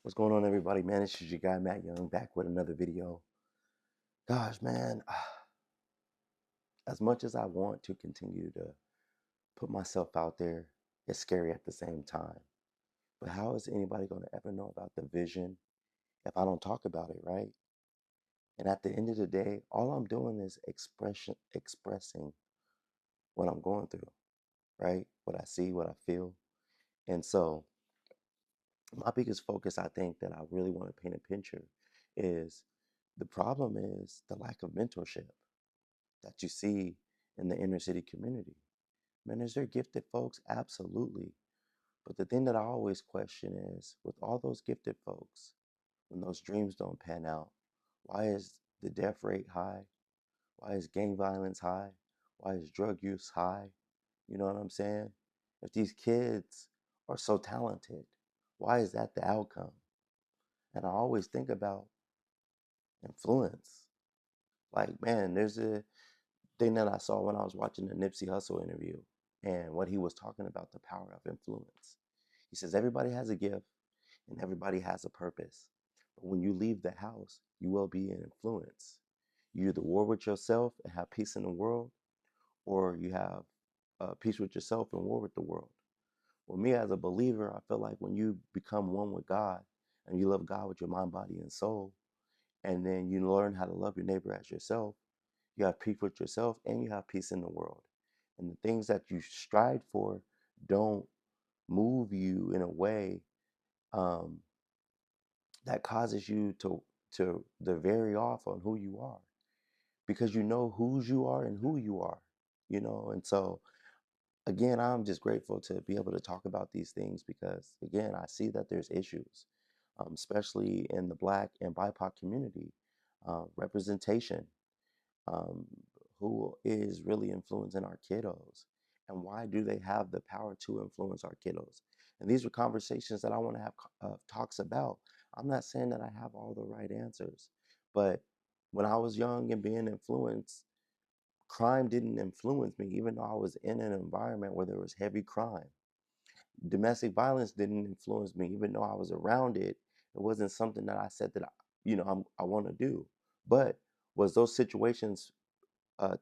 What's going on, everybody? Man, this is your guy, Matt Young, back with another video. Gosh, man, as much as I want to continue to put myself out there, it's scary at the same time. But how is anybody going to ever know about the vision if I don't talk about it, right? And at the end of the day, all I'm doing is expressing what I'm going through, right? What I see, what I feel. And so, my biggest focus, I think, that I really want to paint a picture is the problem is the lack of mentorship that you see in the inner city community. Man, is there gifted folks? Absolutely. But the thing that I always question is with all those gifted folks, when those dreams don't pan out, why is the death rate high? Why is gang violence high? Why is drug use high? You know what I'm saying? If these kids are so talented, why is that the outcome? And I always think about influence. Like, man, there's a thing that I saw when I was watching the Nipsey Hussle interview and what he was talking about the power of influence. He says everybody has a gift and everybody has a purpose. But when you leave the house, you will be an influence. You either war with yourself and have peace in the world, or you have peace with yourself and war with the world. Well, me as a believer, I feel like when you become one with God and you love God with your mind, body, and soul, and then you learn how to love your neighbor as yourself, you have peace with yourself and you have peace in the world. And the things that you strive for don't move you in a way um, that causes you to vary off on who you are because you know whose you are and who you are, And so again, I'm just grateful to be able to talk about these things because again, I see that there's issues, especially in the Black and BIPOC community, representation. um, who is really influencing our kiddos and why do they have the power to influence our kiddos. And these are conversations that I want to have talks about. I'm not saying that I have all the right answers, but when I was young and being influenced, crime didn't influence me even though I was in an environment where there was heavy crime. Domestic violence didn't influence me even though I was around it. It wasn't something that I said that I want to do. But was those situations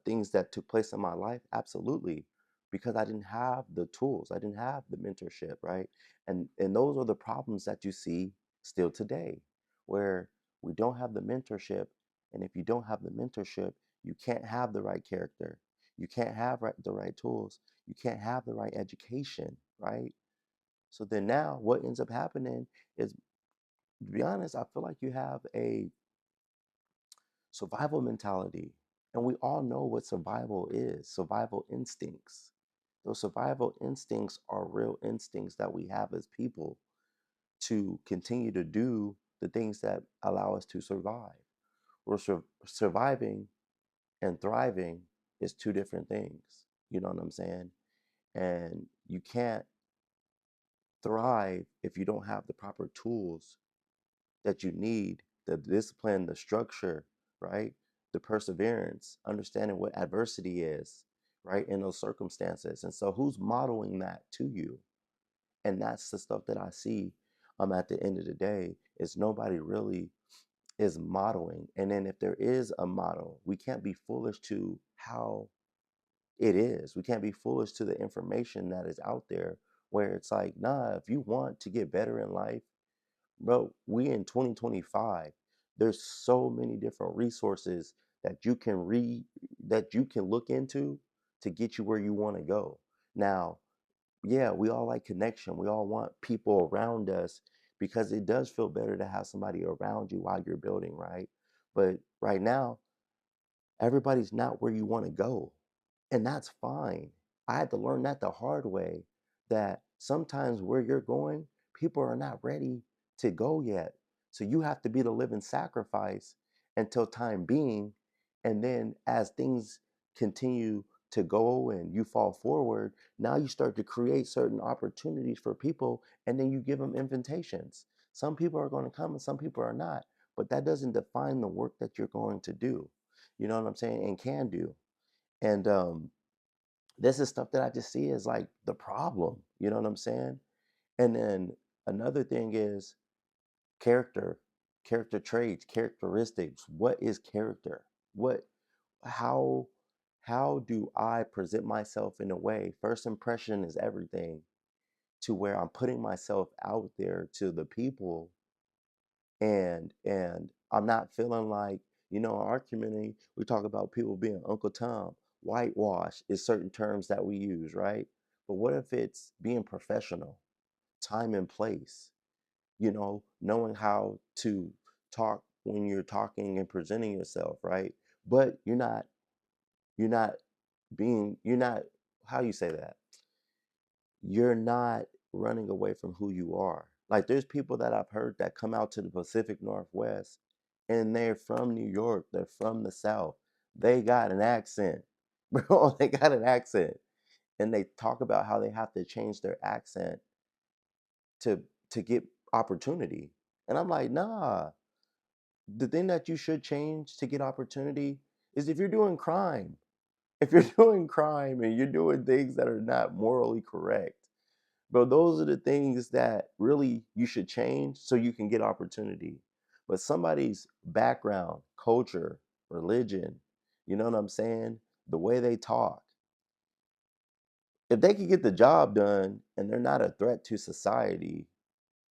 things that took place in my life? Absolutely, because I didn't have the tools, I didn't have the mentorship, right? And those are the problems that you see still today, where we don't have the mentorship, and if you don't have the mentorship, you can't have the right character, you can't have the right tools, you can't have the right education, right? So then now, what ends up happening is, to be honest, I feel like you have a survival mentality. And we all know what survival is, survival instincts. Those survival instincts are real instincts that we have as people to continue to do the things that allow us to survive. Surviving and thriving is two different things. You know what I'm saying? And you can't thrive if you don't have the proper tools that you need, the discipline, the structure, right? The perseverance, understanding what adversity is, right? In those circumstances. And so who's modeling that to you? And that's the stuff that I see at the end of the day is nobody really is modeling. And then if there is a model, we can't be foolish to how it is. We can't be foolish to the information that is out there where it's like, nah, if you want to get better in life, bro, we in 2025. There's so many different resources that you can read, that you can look into to get you where you want to go. Now, yeah, we all like connection. We all want people around us because it does feel better to have somebody around you while you're building, right? But right now, everybody's not where you want to go. And that's fine. I had to learn that the hard way that sometimes where you're going, people are not ready to go yet. So you have to be the living sacrifice until time being. And then as things continue to go and you fall forward, now you start to create certain opportunities for people and then you give them invitations. Some people are going to come and some people are not, but that doesn't define the work that you're going to do. You know what I'm saying? And can do. And this is stuff that I just see as like the problem. You know what I'm saying? And then another thing is Character, character traits, characteristics. What is character? What how how do I present myself in a way? First impression is everything, to where I'm putting myself out there to the people, and I'm not feeling like, in our community, we talk about people being Uncle Tom. Whitewash is certain terms that we use, right? But what if it's being professional, time and place, knowing how to talk when you're talking and presenting yourself, right? But you're not you're not, how you say that? You're not running away from who you are. Like, there's people that I've heard that come out to the Pacific Northwest and they're from New York, they're from the South. They got an accent. Bro, they got an accent. And they talk about how they have to change their accent to get opportunity. And I'm like, nah, the thing that you should change to get opportunity is if you're doing crime. If you're doing crime and you're doing things that are not morally correct, bro, those are the things that really you should change so you can get opportunity. But somebody's background, culture, religion, you know what I'm saying? The way they talk, if they can get the job done and they're not a threat to society,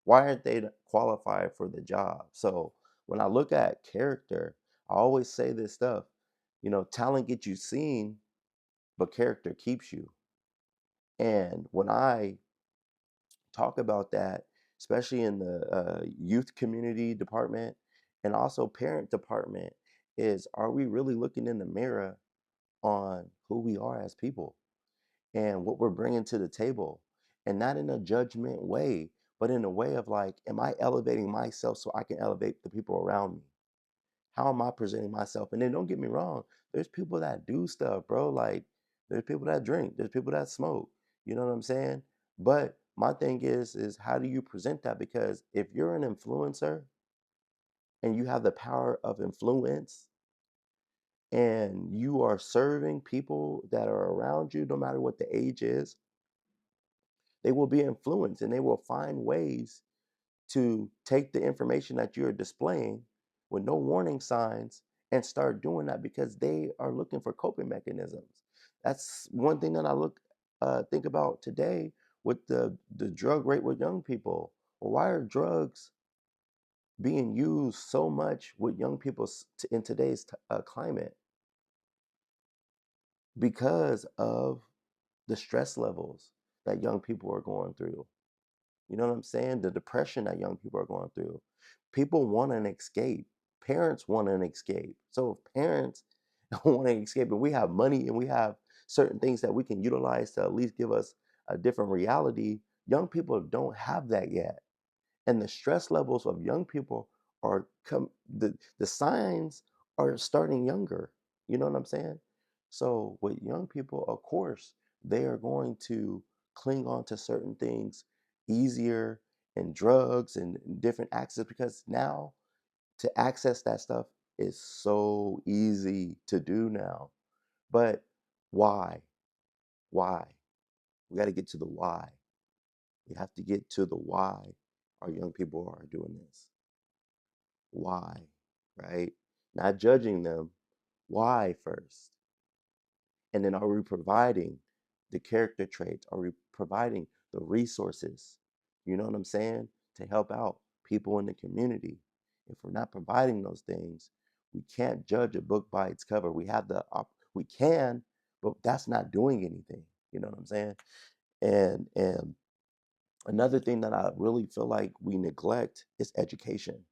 why aren't they qualified for the job? So when I look at character, I always say this stuff, talent gets you seen, but character keeps you. And when I talk about that, especially in the youth community department and also parent department, is, are we really looking in the mirror on who we are as people and what we're bringing to the table? And not in a judgment way, but in a way of like, am I elevating myself so I can elevate the people around me? How am I presenting myself? And then don't get me wrong, there's people that do stuff, bro. Like, there's people that drink, there's people that smoke. You know what I'm saying? But my thing is how do you present that? Because if you're an influencer and you have the power of influence and you are serving people that are around you, no matter what the age is, they will be influenced and they will find ways to take the information that you're displaying with no warning signs and start doing that because they are looking for coping mechanisms. That's one thing that I think about today with the drug rate with young people. Well, why are drugs being used so much with young people in today's climate? Because of the stress levels that young people are going through. You know what I'm saying? The depression that young people are going through. People want an escape. Parents want an escape. So if parents want an escape and we have money and we have certain things that we can utilize to at least give us a different reality, young people don't have that yet. And the stress levels of young people are the signs are starting younger. You know what I'm saying? So with young people, of course, they are going to cling on to certain things easier, and drugs and different access, because now to access that stuff is so easy to do now. But why? Why? We got to get to the why. We have to get to the why our young people are doing this. Why? Right? Not judging them. Why first? And then, are we providing the character traits? Are we providing the resources? You know what I'm saying? To help out people in the community. If we're not providing those things, we can't judge a book by its cover. We can, but that's not doing anything. You know what I'm saying? And another thing that I really feel like we neglect is education.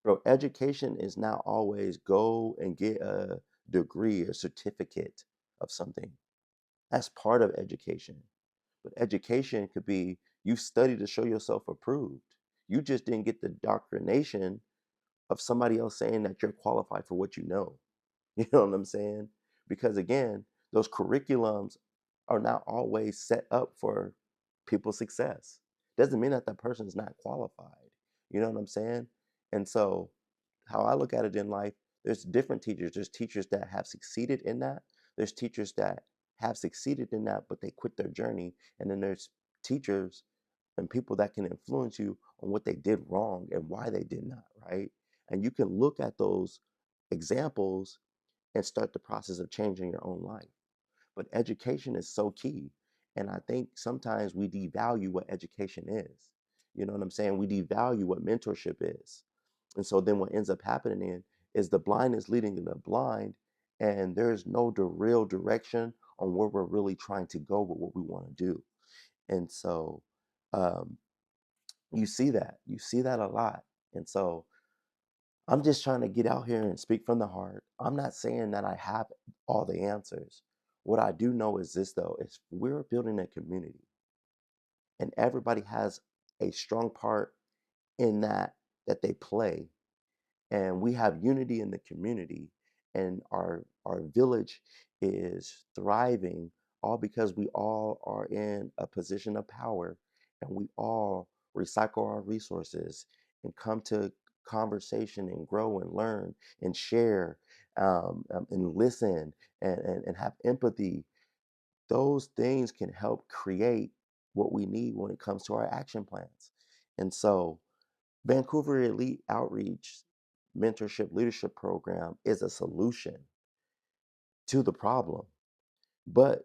Bro, education is not always go and get a degree or certificate of something. That's part of education. But education could be you study to show yourself approved. You just didn't get the doctrination of somebody else saying that you're qualified for what you know. You know what I'm saying? Because again, those curriculums are not always set up for people's success. Doesn't mean that that person is not qualified. You know what I'm saying? And so, how I look at it in life, there's different teachers. There's teachers that have succeeded in that. There's teachers that have succeeded in that, but they quit their journey. And then there's teachers and people that can influence you on what they did wrong and why they did not, right? And you can look at those examples and start the process of changing your own life. But education is so key. And I think sometimes we devalue what education is. You know what I'm saying? We devalue what mentorship is. And so then what ends up happening is the blind is leading the blind, and there's no real direction on where we're really trying to go with what we want to do. And so um, you see that a lot. And so I'm just trying to get out here and speak from the heart. I'm not saying that I have all the answers. What I do know is this, though, is we're building a community, and everybody has a strong part in that they play, and we have unity in the community, and our village is thriving, all because we all are in a position of power, and we all recycle our resources and come to conversation and grow and learn and share, and listen, and have empathy. Those things can help create what we need when it comes to our action plans. And so Vancouver Elite Outreach Mentorship Leadership Program is a solution to the problem. But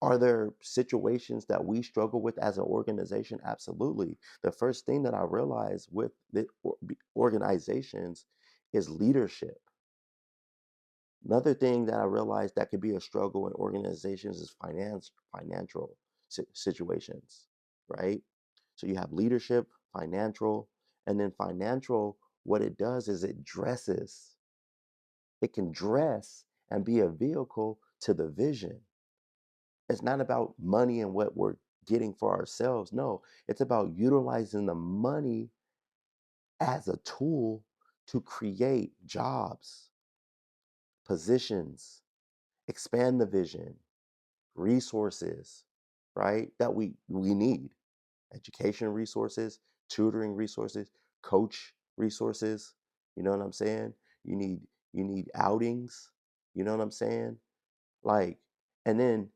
are there situations that we struggle with as an organization? Absolutely. The first thing that I realized with the organizations is leadership. Another thing that I realized that could be a struggle in organizations is financial situations, right? So you have leadership, financial, and then financial, what it does is it can dress and be a vehicle to the vision. It's not about money and what we're getting for ourselves. No, it's about utilizing the money as a tool to create jobs, positions, expand the vision, resources, right? That we need. Education resources, tutoring resources, coach resources, you know what I'm saying? You need you need outings, you know what I'm saying? Like, and then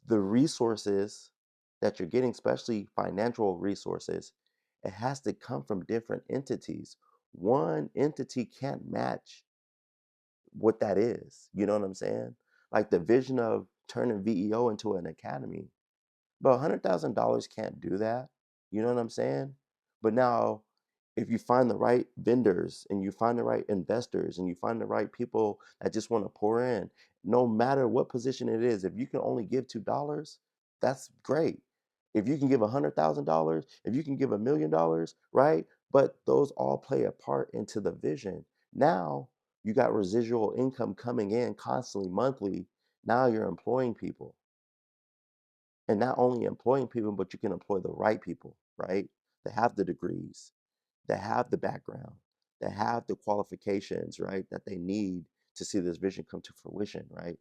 the resources that you're getting, especially financial resources, it has to come from different entities. One entity can't match what that is. You know what I'm saying? Like the vision of turning VEO into an academy. But $100,000 can't do that. You know what I'm saying? But now, if you find the right vendors and you find the right investors and you find the right people that just want to pour in, no matter what position it is, if you can only give $2, that's great. If you can give $100,000, if you can give $1 million, right? But those all play a part into the vision. Now you got residual income coming in constantly, monthly. Now you're employing people, and not only employing people, but you can employ the right people, right? That have the degrees, that have the background, that have the qualifications, right? That they need to see this vision come to fruition, right?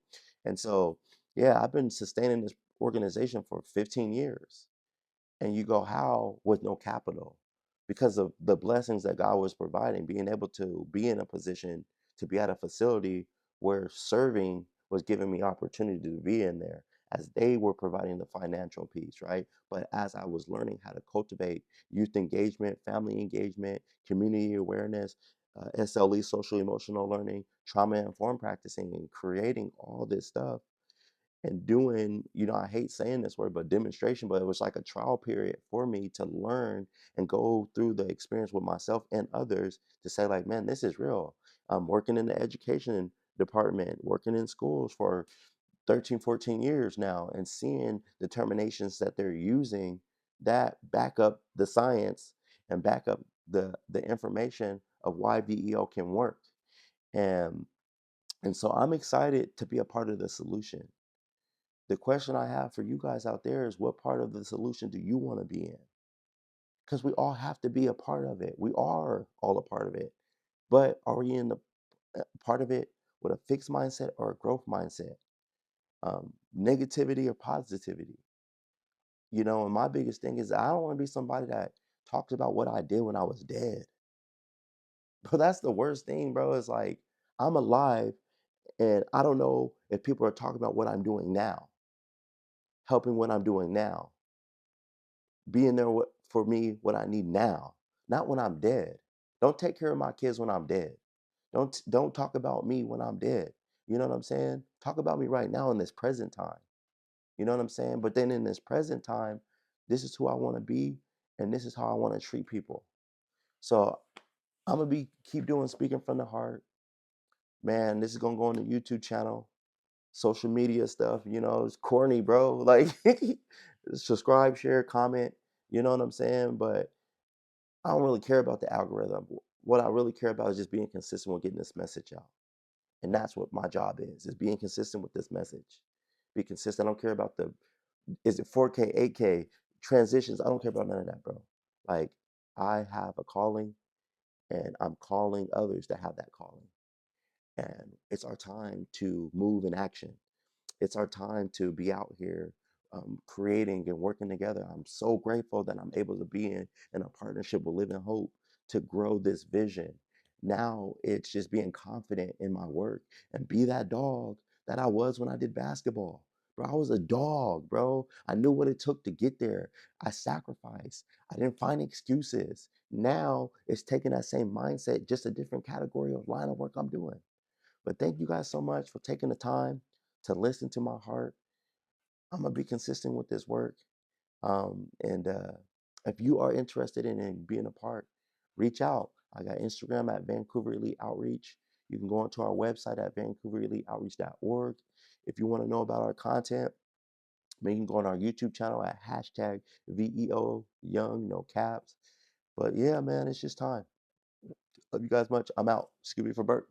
And so, yeah, I've been sustaining this organization for 15 years. And you go, how with no capital? Because of the blessings that God was providing, being able to be in a position to be at a facility where serving was giving me opportunity to be in there as they were providing the financial piece, right? But as I was learning how to cultivate youth engagement, family engagement, community awareness, SLE, social emotional learning, trauma informed practicing, and creating all this stuff and doing, I hate saying this word, but demonstration, but it was like a trial period for me to learn and go through the experience with myself and others to say, like, man, this is real. I'm working in the education department, working in schools for 13, 14 years now, and seeing determinations that they're using that back up the science and back up the information of why VEO can work. And and so I'm excited to be a part of the solution. The question I have for you guys out there is, what part of the solution do you want to be in? Because we all have to be a part of it. We are all a part of it. But are we in the part of it with a fixed mindset or a growth mindset? Negativity or positivity? And my biggest thing is I don't want to be somebody that talks about what I did when I was dead. But that's the worst thing, bro. It's like I'm alive and I don't know if people are talking about what I'm doing now, helping what I'm doing now, being there for me what I need now, not when I'm dead. Don't take care of my kids when I'm dead. Don't talk about me when I'm dead. You know what I'm saying? Talk about me right now in this present time. You know what I'm saying? But then in this present time, this is who I want to be, and this is how I want to treat people. So I'm gonna be keep doing speaking from the heart. Man, this is gonna go on the YouTube channel, social media stuff, it's corny, bro. Like subscribe, share, comment, you know what I'm saying? But I don't really care about the algorithm. What I really care about is just being consistent with getting this message out. And that's what my job is being consistent with this message. Be consistent. I don't care about is it 4K, 8K, transitions. I don't care about none of that, bro. Like, I have a calling and I'm calling others to have that calling. And it's our time to move in action. It's our time to be out here creating and working together. I'm so grateful that I'm able to be in a partnership with Living Hope to grow this vision. Now it's just being confident in my work and be that dog that I was when I did basketball. Bro, I was a dog, bro. I knew what it took to get there. I sacrificed. I didn't find excuses. Now it's taking that same mindset, just a different category of line of work I'm doing. But thank you guys so much for taking the time to listen to my heart. I'm gonna be consistent with this work. And if you are interested in being a part, reach out. I got Instagram at Vancouver Elite Outreach. You can go onto our website at vancouvereliteoutreach.org. If you want to know about our content, you can go on our YouTube channel at hashtag VEO Young, no caps. But yeah, man, it's just time. Love you guys much. I'm out. Scooby for Bert.